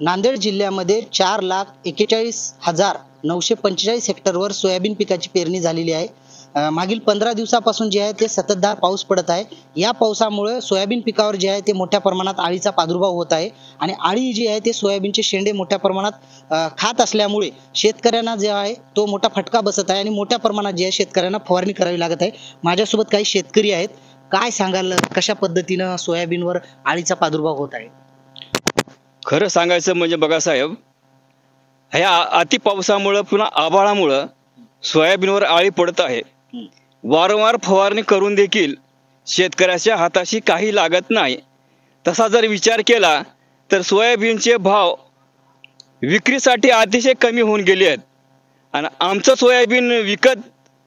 नांदेड जिल्ह्यामध्ये 4,41,945 हेक्टरवर सोयाबीन पिकाची पेरणी झालेली आहे। मागील 15 दिवसापासून जे आहे ते सततधार पाऊस पडत आहे। या पावसामुळे सोयाबीन पिकावर जे आहे ते मोठ्या प्रमाणात अळीचा प्रादुर्भाव होत आहे आणि अळी जी आहे ते सोयाबीनचे शेंडे मोठ्या प्रमाणात खात असल्यामुळे शेतकऱ्यांना जे आहे तो मोठा फटका बसत आहे आणि मोठ्या प्रमाणात जे आहे शेतकऱ्यांना फवारणी करावी लागत आहे। माझ्यासोबत काही शेतकरी आहेत, काय सांगाल कशा पद्धतीने सोयाबीनवर अळीचा प्रादुर्भाव होत आहे? खरं सांगायचं म्हणजे बघा साहेब, ह्या अति पावसामुळे पुन्हा आभाळामुळे सोयाबीनवर अळी पडत आहे। वारंवार फवारणी करून देखील शेतकऱ्याच्या हाताशी काही लागत नाही। तसा जर विचार केला तर सोयाबीनचे भाव विक्रीसाठी अतिशय कमी होऊन गेले आहेत आणि आमचं सोयाबीन विकत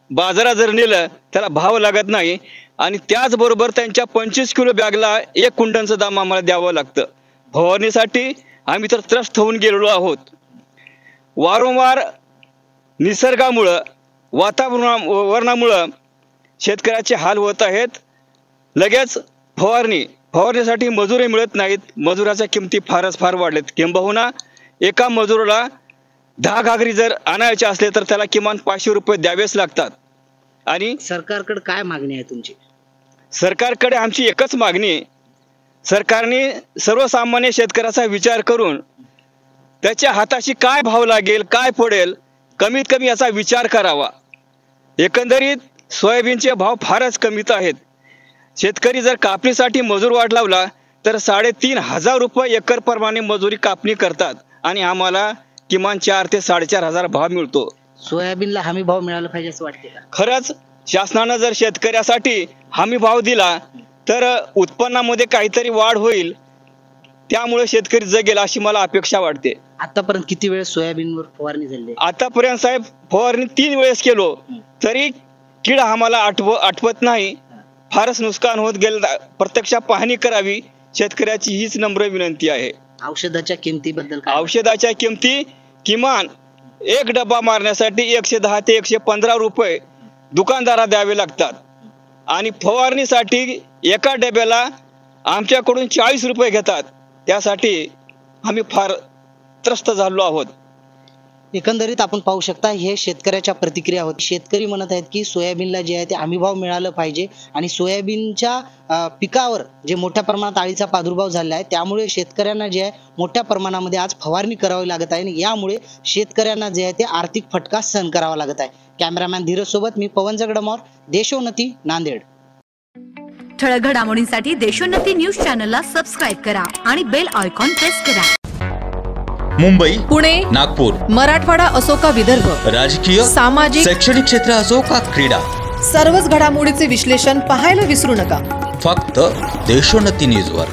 बाजारात जर नेलं त्याला भाव लागत नाही आणि त्याचबरोबर त्यांच्या 25 किलो बॅगला 1 क्विंटलचं दाम आम्हाला द्यावं लागतं। फवारणीसाठी आम्ही तर त्रस्त होऊन गेलेलो आहोत। वारंवार निसर्गामुळं वातावरणामुळं शेतकऱ्याचे हाल होत आहेत। लगेच फवारणीसाठी मजुरी मिळत नाहीत। मजुराच्या किमती फार वाढलेत। किंबहुना एका मजुराला 10 घागरी जर आणायचे असले तर त्याला किमान 500 रुपये द्यावेच लागतात। आणि सरकारकडे काय मागणी आहे तुमची? सरकारकडे आमची एकच मागणी आहे, सरकारने सर्वसामान्य शेतकऱ्याचा विचार करून त्याच्या हाताशी काय भाव लागेल, काय पडेल, कमीत कमी याचा विचार करावा। एकंदरीत सोयाबीनचे भाव फारच कमीत आहेत। शेतकरी जर कापणीसाठी मजूर वाट लावला तर 3,500 रुपये एकर प्रमाणे मजुरी कापणी करतात आणि आम्हाला किमान 4,000 ते 4,500 भाव मिळतो। सोयाबीनला हमी भाव मिळाला पाहिजे असं वाटते का? खरंच शासनानं जर शेतकऱ्यासाठी हमी भाव दिला तर उत्पन्नामध्ये काहीतरी वाढ होईल, त्यामुळे शेतकरी जगेल अशी मला अपेक्षा वाटते। आतापर्यंत किती वेळेस सोयाबीनवर फवारणी झाली? आतापर्यंत साहेब फवारणी 3 वेळेस केलो तरी कीड आम्हाला आठवत नाही। फारच नुकसान होत गेलं। प्रत्यक्ष पाहणी करावी शेतकऱ्याची हीच नम्र विनंती आहे। औषधाच्या किमतीबद्दल काय? औषधाच्या किमती किमान 1 डब्बा मारण्यासाठी 110 ते 115 रुपये दुकानदाराला द्यावे लागतात आणि फवारणीसाठी एका डब्याला आमच्याकडून 40 रुपये घेतात। त्यासाठी आम्ही फार त्रस्त झालो आहोत। एकंदरीत आपण पाहू शकता हे शेतकऱ्याच्या प्रतिक्रिया होती। शेतकरी म्हणत आहेत की सोयाबीनला जे आहे ते हमी भाव मिळालं पाहिजे आणि सोयाबीनच्या पिकावर जे मोठ्या प्रमाणात अळीचा प्रादुर्भाव झाला आहे त्यामुळे शेतकऱ्यांना जे आहे मोठ्या प्रमाणामध्ये आज फवारणी करावी लागत आहे आणि यामुळे शेतकऱ्यांना जे आहे ते आर्थिक फटका सहन करावा लागत आहे। कॅमेरामॅन धीरज सोबत मी पवन जगडमोर, देशोन्नती, नांदेड। ठळक घडामोडींसाठी देशोन्नती न्यूज चॅनलला सबस्क्राइब करा आणि बेल आयकॉन प्रेस करा। मुंबई, पुणे, नागपूर, मराठवाडा असो का विदर्भ, राजकीय, सामाजिक, शैक्षणिक क्षेत्र असो का क्रीडा, सर्वच घडामोडीचे विश्लेषण पाहायला विसरू नका। फक्त देशोन्नती न्यूजवर।